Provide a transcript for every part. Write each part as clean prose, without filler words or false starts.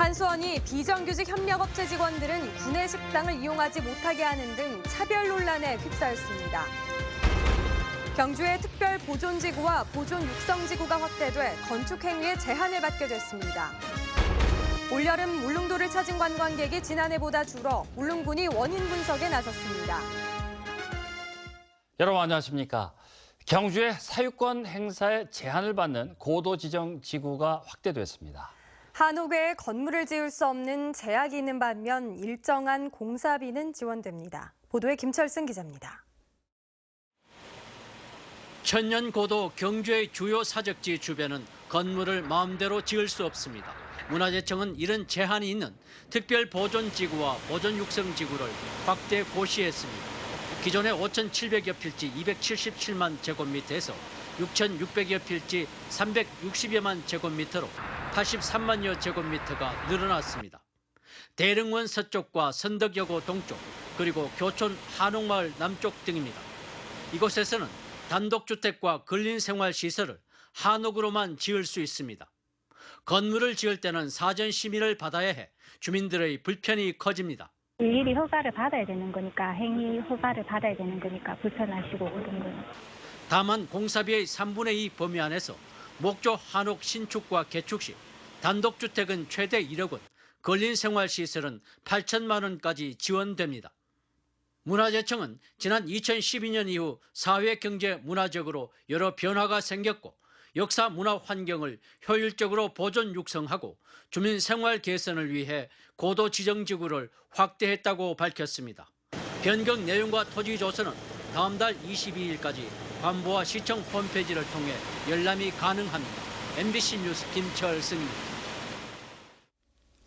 한수원이 비정규직 협력업체 직원들은 구내 식당을 이용하지 못하게 하는 등 차별 논란에 휩싸였습니다. 경주의 특별 보존지구와 보존 육성지구가 확대돼 건축 행위에 제한을 받게 됐습니다. 올여름 울릉도를 찾은 관광객이 지난해보다 줄어 울릉군이 원인 분석에 나섰습니다. 여러분 안녕하십니까? 경주의 사유권 행사에 제한을 받는 고도 지정 지구가 확대됐습니다. 한옥에 건물을 지을 수 없는 제약이 있는 반면 일정한 공사비는 지원됩니다. 보도에 김철승 기자입니다. 천년 고도 경주의 주요 사적지 주변은 건물을 마음대로 지을 수 없습니다. 문화재청은 이런 제한이 있는 특별 보존지구와 보존 육성지구를 확대 고시했습니다. 기존의 5,700여 필지 277만 제곱미터에서 6,600여 필지 360여만 제곱미터로 83만여 제곱미터가 늘어났습니다. 대릉원 서쪽과 선덕여고 동쪽, 그리고 교촌 한옥마을 남쪽 등입니다. 이곳에서는 단독주택과 근린생활시설을 한옥으로만 지을 수 있습니다. 건물을 지을 때는 사전 심의를 받아야 해 주민들의 불편이 커집니다. 일일이 허가를 받아야 되는 거니까, 행위 허가를 받아야 되는 거니까 불편하시고 그런 거예요. 다만 공사비의 3분의 2 범위 안에서 목조 한옥 신축과 개축 시 단독주택은 최대 1억 원, 근린생활시설은 8천만 원까지 지원됩니다. 문화재청은 지난 2012년 이후 사회경제 문화적으로 여러 변화가 생겼고 역사 문화 환경을 효율적으로 보존 육성하고 주민 생활 개선을 위해 고도 지정지구를 확대했다고 밝혔습니다. 변경 내용과 토지 조서는 다음 달 22일까지 관보와 시청 홈페이지를 통해 열람이 가능합니다. MBC 뉴스 김철승입니다.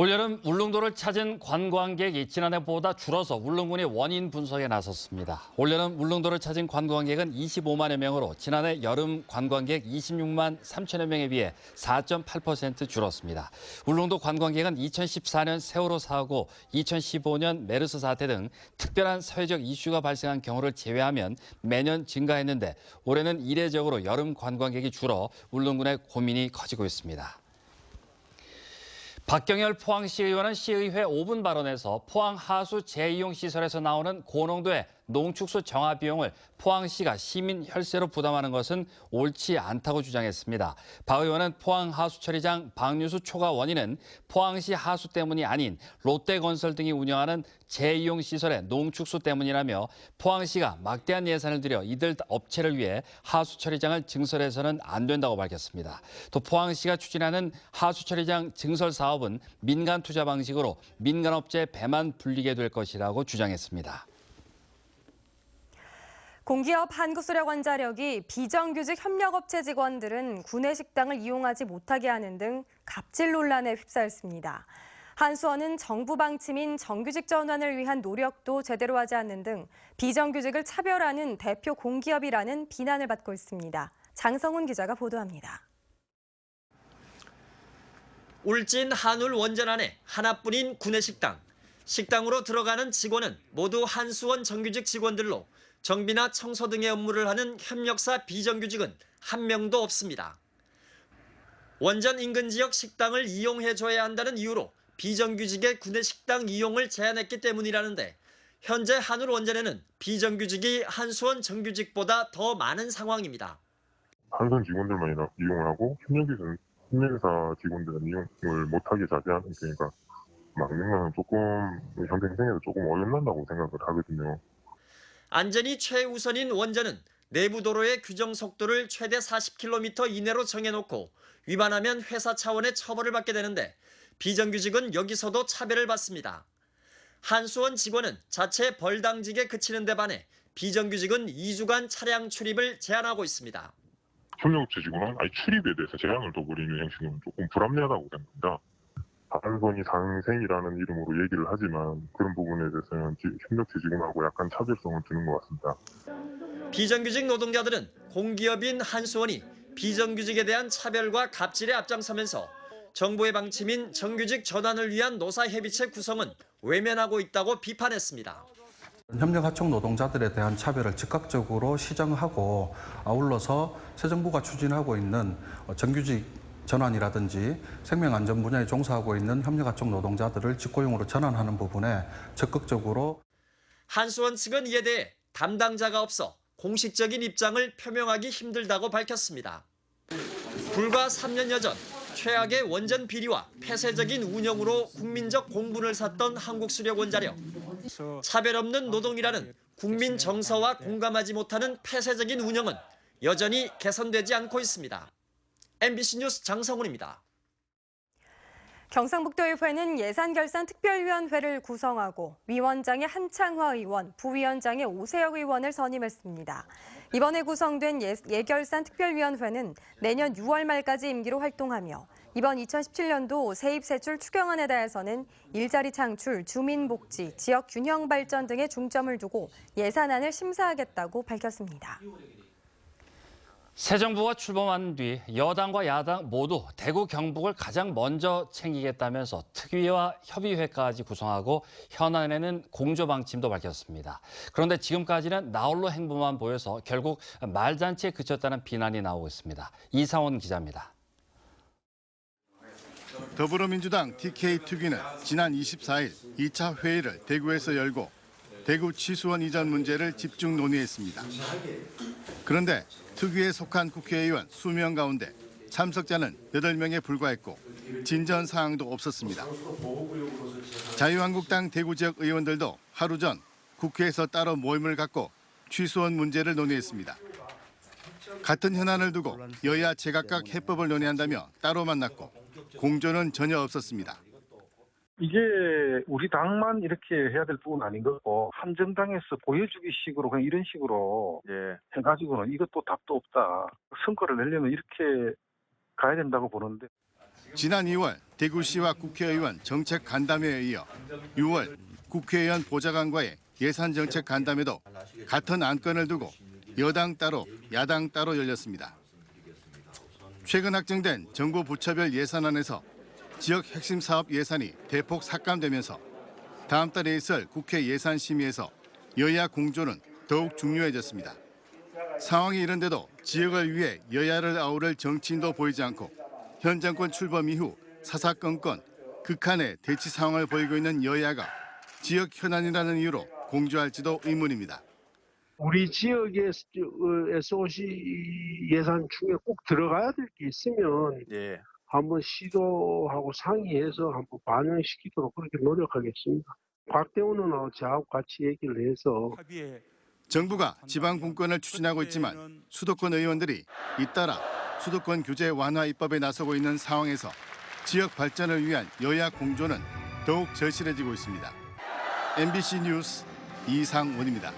올여름 울릉도를 찾은 관광객이 지난해보다 줄어서 울릉군이 원인 분석에 나섰습니다. 올여름 울릉도를 찾은 관광객은 25만여 명으로 지난해 여름 관광객 26만 3천여 명에 비해 4.8% 줄었습니다. 울릉도 관광객은 2014년 세월호 사고, 2015년 메르스 사태 등 특별한 사회적 이슈가 발생한 경우를 제외하면 매년 증가했는데 올해는 이례적으로 여름 관광객이 줄어 울릉군의 고민이 커지고 있습니다. 박경열 포항시 의원은 시의회 5분 발언에서 포항 하수 재이용 시설에서 나오는 고농도의 농축수 정화 비용을 포항시가 시민 혈세로 부담하는 것은 옳지 않다고 주장했습니다. 박 의원은 포항 하수처리장 방류수 초과 원인은 포항시 하수 때문이 아닌 롯데건설 등이 운영하는 재이용 시설의 농축수 때문이라며 포항시가 막대한 예산을 들여 이들 업체를 위해 하수처리장을 증설해서는 안 된다고 밝혔습니다. 또 포항시가 추진하는 하수처리장 증설 사업은 민간 투자 방식으로 민간업체에 배만 불리게 될 것이라고 주장했습니다. 공기업 한국수력원자력이 비정규직 협력업체 직원들은 구내 식당을 이용하지 못하게 하는 등 갑질 논란에 휩싸였습니다. 한수원은 정부 방침인 정규직 전환을 위한 노력도 제대로 하지 않는 등 비정규직을 차별하는 대표 공기업이라는 비난을 받고 있습니다. 장성훈 기자가 보도합니다. 울진 한울 원전 안에 하나뿐인 구내식당. 식당으로 들어가는 직원은 모두 한수원 정규직 직원들로 정비나 청소 등의 업무를 하는 협력사 비정규직은 한 명도 없습니다. 원전 인근 지역 식당을 이용해줘야 한다는 이유로 비정규직의 구내식당 이용을 제한했기 때문이라는데 현재 한울 원전에는 비정규직이 한수원 정규직보다 더 많은 상황입니다. 한수원 직원들만 이용을 하고 협력사 직원들은 이용을 못하게 자제하는 그러니까 막는 건 조금 현장 생에서 조금 어긋난다고 생각을 하거든요. 안전이 최우선인 원전은 내부 도로의 규정 속도를 최대 40km 이내로 정해놓고 위반하면 회사 차원의 처벌을 받게 되는데 비정규직은 여기서도 차별을 받습니다. 한수원 직원은 자체 벌당직에 그치는 데 반해 비정규직은 2주간 차량 출입을 제한하고 있습니다. 협력업체 직원은 아예 출입에 대해서 제한을 둬버리는 형식은 조금 불합리하다고 생각합니다. 한수원이 상생이라는 이름으로 얘기를 하지만 그런 부분에 대해서는 협력체 직원하고 약간 차별성을 두는 것 같습니다. 비정규직 노동자들은 공기업인 한수원이 비정규직에 대한 차별과 갑질에 앞장서면서 정부의 방침인 정규직 전환을 위한 노사협의체 구성은 외면하고 있다고 비판했습니다. 협력하청 노동자들에 대한 차별을 즉각적으로 시정하고 아울러서 새 정부가 추진하고 있는 정규직 전환이라든지 생명안전 분야에 종사하고 있는 협력하청 노동자들을 직고용으로 전환하는 부분에 적극적으로 한수원 측은 이에 대해 담당자가 없어 공식적인 입장을 표명하기 힘들다고 밝혔습니다. 불과 3년여 전 최악의 원전 비리와 폐쇄적인 운영으로 국민적 공분을 샀던 한국수력원자력. 차별 없는 노동이라는 국민 정서와 공감하지 못하는 폐쇄적인 운영은 여전히 개선되지 않고 있습니다. MBC 뉴스 장성훈입니다. 경상북도의회는 예산결산특별위원회를 구성하고 위원장에 한창화 의원, 부위원장에 오세혁 의원을 선임했습니다. 이번에 구성된 예결산특별위원회는 내년 6월 말까지 임기로 활동하며 이번 2017년도 세입세출 추경안에 대해서는 일자리 창출, 주민복지, 지역 균형 발전 등에 중점을 두고 예산안을 심사하겠다고 밝혔습니다. 새 정부가 출범한 뒤 여당과 야당 모두 대구 경북을 가장 먼저 챙기겠다면서 특위와 협의회까지 구성하고 현안에는 공조 방침도 밝혔습니다. 그런데 지금까지는 나홀로 행보만 보여서 결국 말잔치에 그쳤다는 비난이 나오고 있습니다. 이상원 기자입니다. 더불어민주당 TK 특위는 지난 24일 2차 회의를 대구에서 열고 대구 취수원 이전 문제를 집중 논의했습니다. 그런데 특위에 속한 국회의원 수명 가운데 참석자는 8명에 불과했고 진전 사항도 없었습니다. 자유한국당 대구 지역 의원들도 하루 전 국회에서 따로 모임을 갖고 취수원 문제를 논의했습니다. 같은 현안을 두고 여야 제각각 해법을 논의한다며 따로 만났고 공조는 전혀 없었습니다. 이게 우리 당만 이렇게 해야 될 부분은 아닌 거고 한정당에서 보여주기 식으로 그냥 이런 식으로 해가지고는 이것도 답도 없다. 성과를 내려면 이렇게 가야 된다고 보는데. 지난 2월 대구시와 국회의원 정책 간담회에 이어 6월 국회의원 보좌관과의 예산정책 간담회도 같은 안건을 두고 여당 따로 야당 따로 열렸습니다. 최근 확정된 정부 부처별 예산안에서 지역 핵심 사업 예산이 대폭 삭감되면서 다음 달에 있을 국회 예산심의에서 여야 공조는 더욱 중요해졌습니다. 상황이 이런데도 지역을 위해 여야를 아우를 정치인도 보이지 않고 현 정권 출범 이후 사사건건 극한의 대치 상황을 보이고 있는 여야가 지역 현안이라는 이유로 공조할지도 의문입니다. 우리 지역의 SOC 예산 중에 꼭 들어가야 될 게 있으면 한번 시도하고 상의해서 한번 반영시키도록 그렇게 노력하겠습니다. 박대원은 저하고 같이 얘기를 해서 정부가 지방 분권을 추진하고 있지만 수도권 의원들이 잇따라 수도권 규제 완화 입법에 나서고 있는 상황에서 지역 발전을 위한 여야 공조는 더욱 절실해지고 있습니다. MBC 뉴스 이상원입니다.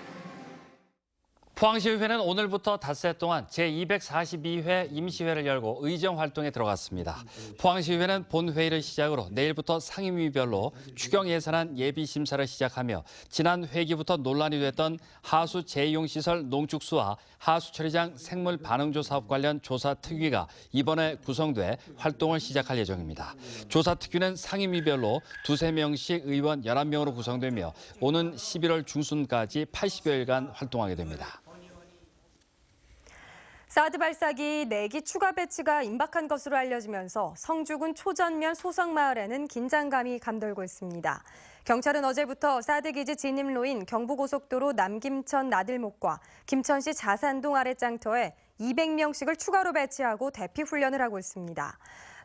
포항시의회는 오늘부터 닷새 동안 제242회 임시회를 열고 의정 활동에 들어갔습니다. 포항시의회는 본회의를 시작으로 내일부터 상임위별로 추경 예산안 예비 심사를 시작하며 지난 회기부터 논란이 됐던 하수 재이용시설 농축수와 하수 처리장 생물 반응조 사업 관련 조사 특위가 이번에 구성돼 활동을 시작할 예정입니다. 조사 특위는 상임위별로 2~3명씩 의원 11명으로 구성되며 오는 11월 중순까지 80여일간 활동하게 됩니다. 사드 발사기 4기 추가 배치가 임박한 것으로 알려지면서 성주군 초전면 소성마을에는 긴장감이 감돌고 있습니다. 경찰은 어제부터 사드 기지 진입로인 경부고속도로 남김천 나들목과 김천시 자산동 아래짱터에 200명씩을 추가로 배치하고 대피 훈련을 하고 있습니다.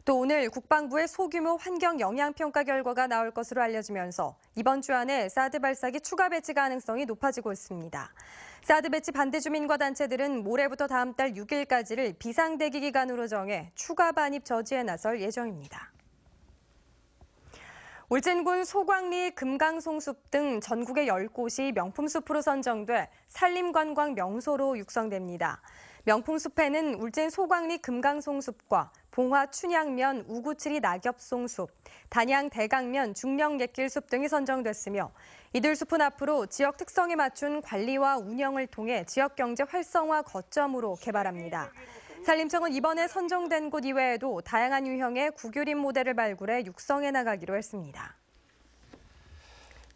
또 오늘 국방부의 소규모 환경 영향평가 결과가 나올 것으로 알려지면서 이번 주 안에 사드 발사기 추가 배치 가능성이 높아지고 있습니다. 사드 배치 반대 주민과 단체들은 모레부터 다음 달 6일까지를 비상대기 기간으로 정해 추가 반입 저지에 나설 예정입니다. 울진군 소광리 금강송숲 등 전국의 10곳이 명품숲으로 선정돼 산림관광 명소로 육성됩니다. 명품숲에는 울진 소광리 금강송숲과 봉화 춘향면 우구치리 낙엽송숲, 단양 대강면 중령예길숲 등이 선정됐으며 이들 숲은 앞으로 지역 특성에 맞춘 관리와 운영을 통해 지역 경제 활성화 거점으로 개발합니다. 산림청은 이번에 선정된 곳 이외에도 다양한 유형의 구규림 모델을 발굴해 육성해 나가기로 했습니다.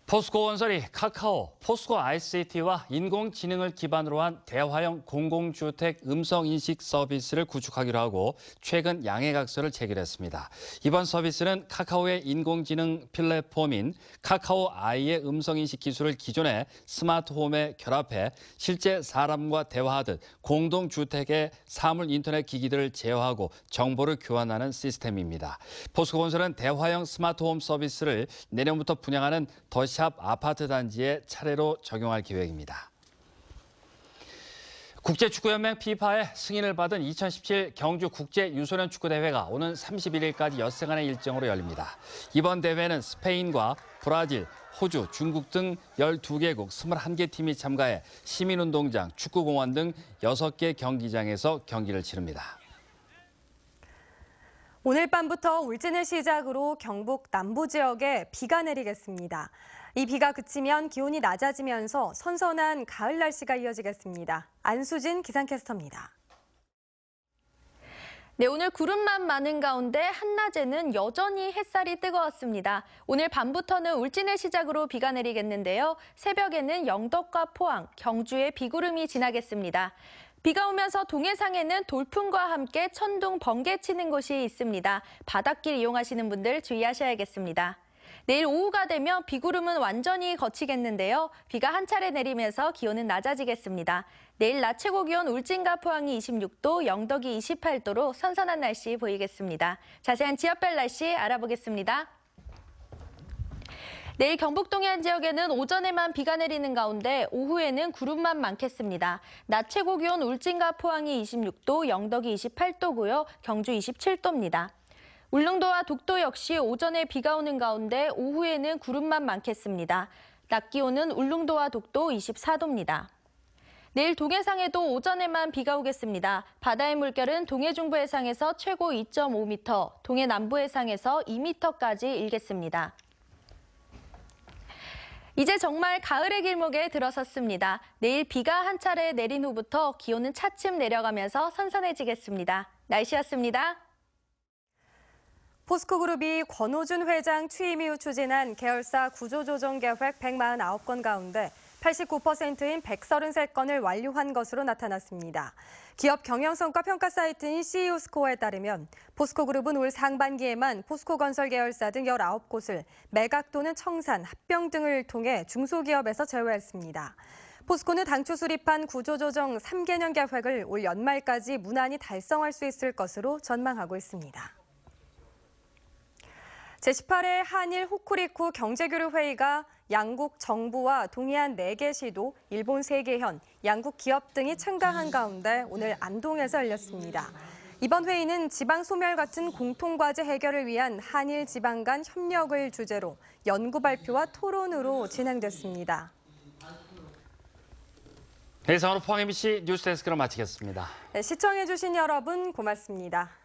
포스코 건설이 카카오, 포스코 ICT와 인공지능을 기반으로 한 대화형 공공주택 음성인식 서비스를 구축하기로 하고 최근 양해각서를 체결했습니다. 이번 서비스는 카카오의 인공지능 플랫폼인 카카오 아이의 음성인식 기술을 기존의 스마트홈에 결합해 실제 사람과 대화하듯 공동주택의 사물 인터넷 기기들을 제어하고 정보를 교환하는 시스템입니다. 포스코 건설은 대화형 스마트홈 서비스를 내년부터 분양하는 더샵 아파트 단지에 차례로 적용할 계획입니다. 국제축구연맹 FIFA의 승인을 받은 2017 경주 국제유소년 축구대회가 오는 31일까지 엿새간의 일정으로 열립니다. 이번 대회는 스페인과 브라질, 호주, 중국 등 12개국 21개 팀이 참가해 시민운동장, 축구공원 등 6개 경기장에서 경기를 치릅니다. 오늘 밤부터 울진을 시작으로 경북 남부 지역에 비가 내리겠습니다. 이 비가 그치면 기온이 낮아지면서 선선한 가을 날씨가 이어지겠습니다. 안수진 기상캐스터입니다. 네, 오늘 구름만 많은 가운데 한낮에는 여전히 햇살이 뜨거웠습니다. 오늘 밤부터는 울진을 시작으로 비가 내리겠는데요. 새벽에는 영덕과 포항, 경주에 비구름이 지나겠습니다. 비가 오면서 동해상에는 돌풍과 함께 천둥, 번개 치는 곳이 있습니다. 바닷길 이용하시는 분들 주의하셔야겠습니다. 내일 오후가 되면 비구름은 완전히 걷히겠는데요. 비가 한 차례 내리면서 기온은 낮아지겠습니다. 내일 낮 최고 기온 울진과 포항이 26도, 영덕이 28도로 선선한 날씨 보이겠습니다. 자세한 지역별 날씨 알아보겠습니다. 내일 경북 동해안 지역에는 오전에만 비가 내리는 가운데 오후에는 구름만 많겠습니다. 낮 최고 기온 울진과 포항이 26도, 영덕이 28도고요. 경주 27도입니다. 울릉도와 독도 역시 오전에 비가 오는 가운데 오후에는 구름만 많겠습니다. 낮 기온은 울릉도와 독도 24도입니다. 내일 동해상에도 오전에만 비가 오겠습니다. 바다의 물결은 동해 중부 해상에서 최고 2.5m, 동해 남부 해상에서 2m까지 일겠습니다. 이제 정말 가을의 길목에 들어섰습니다. 내일 비가 한 차례 내린 후부터 기온은 차츰 내려가면서 선선해지겠습니다. 날씨였습니다. 포스코그룹이 권오준 회장 취임 이후 추진한 계열사 구조조정 계획 149건 가운데 89%인 133건을 완료한 것으로 나타났습니다. 기업 경영성과 평가 사이트인 CEO스코어에 따르면 포스코그룹은 올 상반기에만 포스코건설 계열사 등 19곳을 매각 또는 청산, 합병 등을 통해 중소기업에서 제외했습니다. 포스코는 당초 수립한 구조조정 3개년 계획을 올 연말까지 무난히 달성할 수 있을 것으로 전망하고 있습니다. 제18회 한일 호쿠리쿠 경제교류회의가 양국 정부와 동해안 4개 시도, 일본 3개 현, 양국 기업 등이 참가한 가운데 오늘 안동에서 열렸습니다. 이번 회의는 지방 소멸 같은 공통과제 해결을 위한 한일 지방 간 협력을 주제로 연구 발표와 토론으로 진행됐습니다. 이상으로 포항 MBC 뉴스데스크를 마치겠습니다. 네, 시청해주신 여러분 고맙습니다.